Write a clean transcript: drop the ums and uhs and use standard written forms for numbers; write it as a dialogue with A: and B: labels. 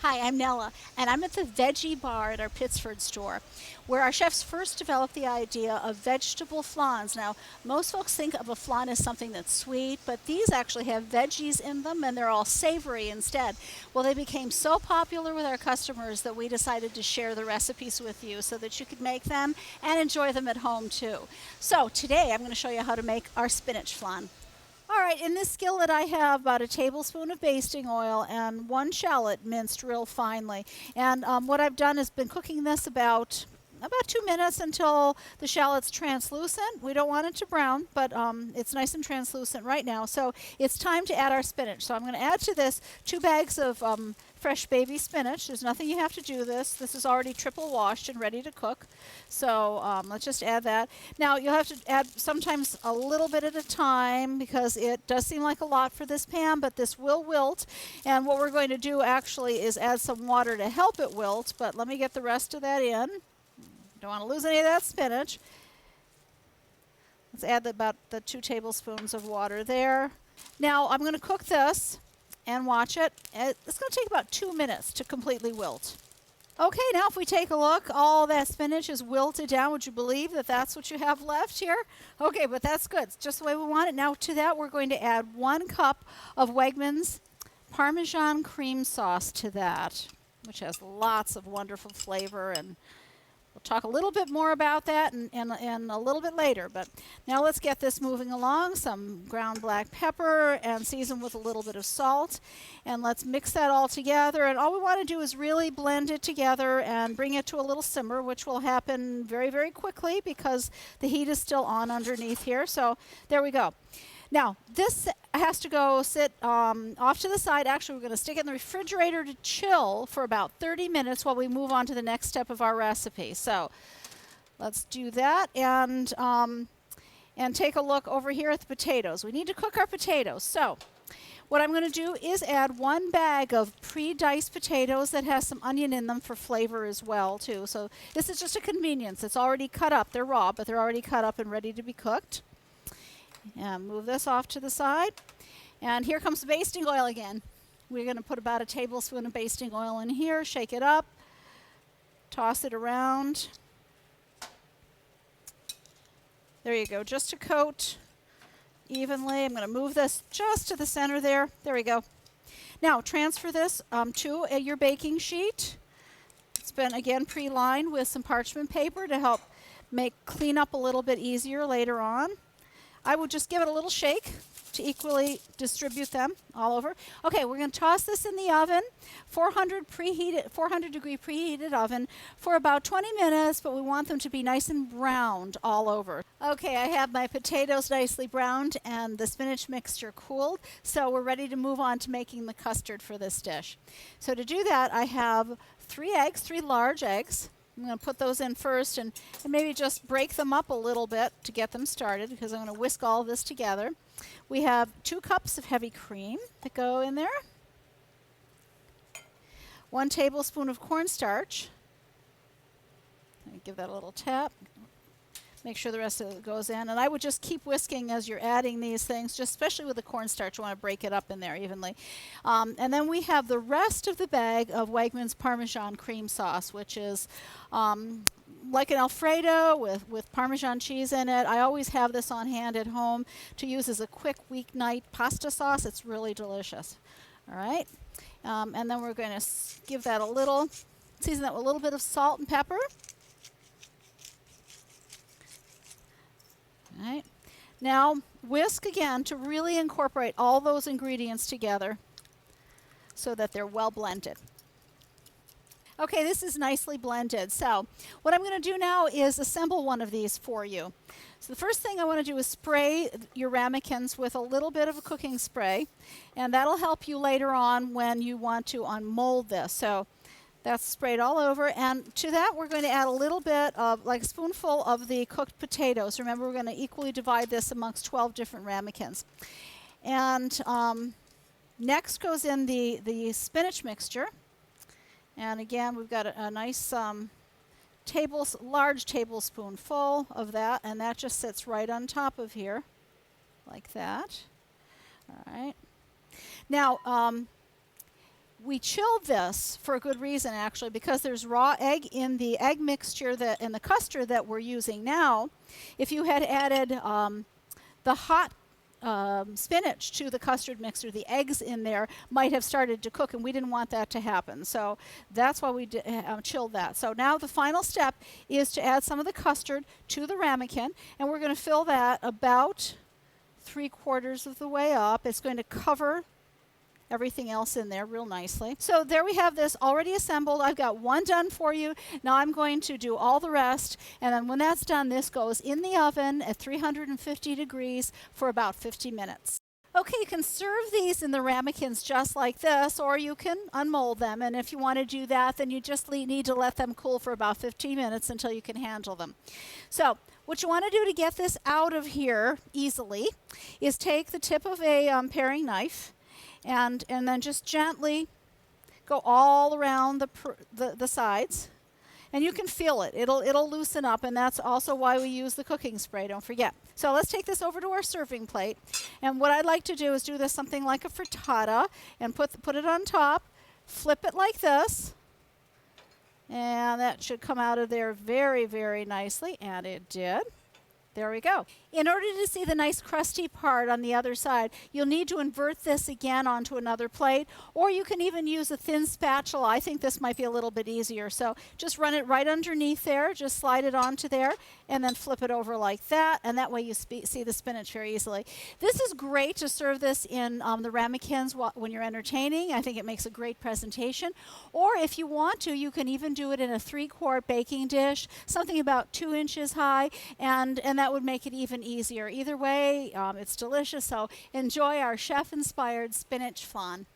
A: Hi, I'm Nella, and I'm at the veggie bar at our Pittsford store, where our chefs first developed the idea of vegetable flans. Now, most folks think of a flan as something that's sweet, but these actually have veggies in them, and they're all savory instead. Well, they became so popular with our customers that we decided to share the recipes with you so that you could make them and enjoy them at home too. So today, I'm going to show you how to make our spinach flan. All right, in this skillet I have about a tablespoon of basting oil and one shallot minced real finely. And what I've done is been cooking this about 2 minutes until the shallot's translucent. We don't want it to brown, but it's nice and translucent right now. So it's time to add our spinach. So I'm going to add to this 2 bags of fresh baby spinach. There's nothing you have to do this. This is already triple washed and ready to cook. So let's just add that. Now you'll have to add sometimes a little bit at a time because it does seem like a lot for this pan, but this will wilt. And what we're going to do actually is add some water to help it wilt, but let me get the rest of that in. Don't want to lose any of that spinach. Let's add about the 2 tablespoons of water there. Now I'm going to cook this and watch it. It's going to take about 2 minutes to completely wilt. Okay, now if we take a look, all that spinach is wilted down. Would you believe that that's what you have left here? Okay, but that's good. It's just the way we want it. Now to that we're going to add 1 cup of Wegmans Parmesan cream sauce to that, which has lots of wonderful flavor, and we'll talk a little bit more about that and a little bit later. But now let's get this moving along. Some ground black pepper and season with a little bit of salt. And let's mix that all together. And all we want to do is really blend it together and bring it to a little simmer, which will happen very, very quickly because the heat is still on underneath here. So there we go. Now, this has to go sit off to the side. Actually, we're going to stick it in the refrigerator to chill for about 30 minutes while we move on to the next step of our recipe. So let's do that and take a look over here at the potatoes. We need to cook our potatoes. So what I'm going to do is add 1 bag of pre-diced potatoes that has some onion in them for flavor as well, too. So this is just a convenience. It's already cut up. They're raw, but they're already cut up and ready to be cooked. And move this off to the side. And here comes the basting oil again. We're going to put about a tablespoon of basting oil in here, shake it up, toss it around. There you go, just to coat evenly. I'm going to move this just to the center there. There we go. Now transfer this to your baking sheet. It's been again pre-lined with some parchment paper to help make cleanup a little bit easier later on. I would just give it a little shake to equally distribute them all over. Okay, we're going to toss this in the oven, 400 degree preheated oven for about 20 minutes, but we want them to be nice and browned all over. Okay, I have my potatoes nicely browned and the spinach mixture cooled, so we're ready to move on to making the custard for this dish. So to do that, I have 3 eggs, 3 large eggs. I'm going to put those in first and maybe just break them up a little bit to get them started because I'm going to whisk all of this together. We have 2 cups of heavy cream that go in there. 1 tablespoon of cornstarch. Give that a little tap. Make sure the rest of it goes in. And I would just keep whisking as you're adding these things, just especially with the cornstarch. You want to break it up in there evenly. And then we have the rest of the bag of Wegmans Parmesan cream sauce, which is like an Alfredo with Parmesan cheese in it. I always have this on hand at home to use as a quick weeknight pasta sauce. It's really delicious. All right. And then we're going to give that a little, season that with a little bit of salt and pepper. All right. Now whisk again to really incorporate all those ingredients together so that they're well blended. Okay, this is nicely blended. So what I'm going to do now is assemble one of these for you. So the first thing I want to do is spray your ramekins with a little bit of a cooking spray, and that'll help you later on when you want to unmold this. So that's sprayed all over, and to that we're going to add a little bit of, like a spoonful of the cooked potatoes. Remember, we're going to equally divide this amongst 12 different ramekins. And next goes in the spinach mixture. And again, we've got a nice large tablespoonful of that, and that just sits right on top of here, like that. All right. Now, We chilled this for a good reason, actually, because there's raw egg in the egg mixture that in the custard that we're using now. If you had added the hot spinach to the custard mixer, the eggs in there might have started to cook, and we didn't want that to happen. So that's why we chilled that. So now the final step is to add some of the custard to the ramekin, and we're going to fill that about 3/4 of the way up. It's going to cover everything else in there real nicely. So there we have this already assembled. I've got one done for you. Now I'm going to do all the rest, and then when that's done, this goes in the oven at 350 degrees for about 50 minutes. Okay, you can serve these in the ramekins just like this, or you can unmold them, and if you want to do that, then you just need to let them cool for about 15 minutes until you can handle them. So what you want to do to get this out of here easily is take the tip of a paring knife and then just gently go all around the sides, and you can feel it. It'll loosen up, and that's also why we use the cooking spray, don't forget. So let's take this over to our serving plate, and what I'd like to do is do this something like a frittata and put it on top, flip it like this, and that should come out of there very, very nicely, and it did. There we go. In order to see the nice crusty part on the other side, you'll need to invert this again onto another plate, or you can even use a thin spatula. I think this might be a little bit easier. So just run it right underneath there, just slide it onto there, and then flip it over like that, and that way you see the spinach very easily. This is great to serve this in the ramekins when you're entertaining. I think it makes a great presentation. Or if you want to, you can even do it in a 3-quart baking dish, something about 2 inches high, and that would make it even easier. Either way, it's delicious. So enjoy our chef-inspired spinach flan.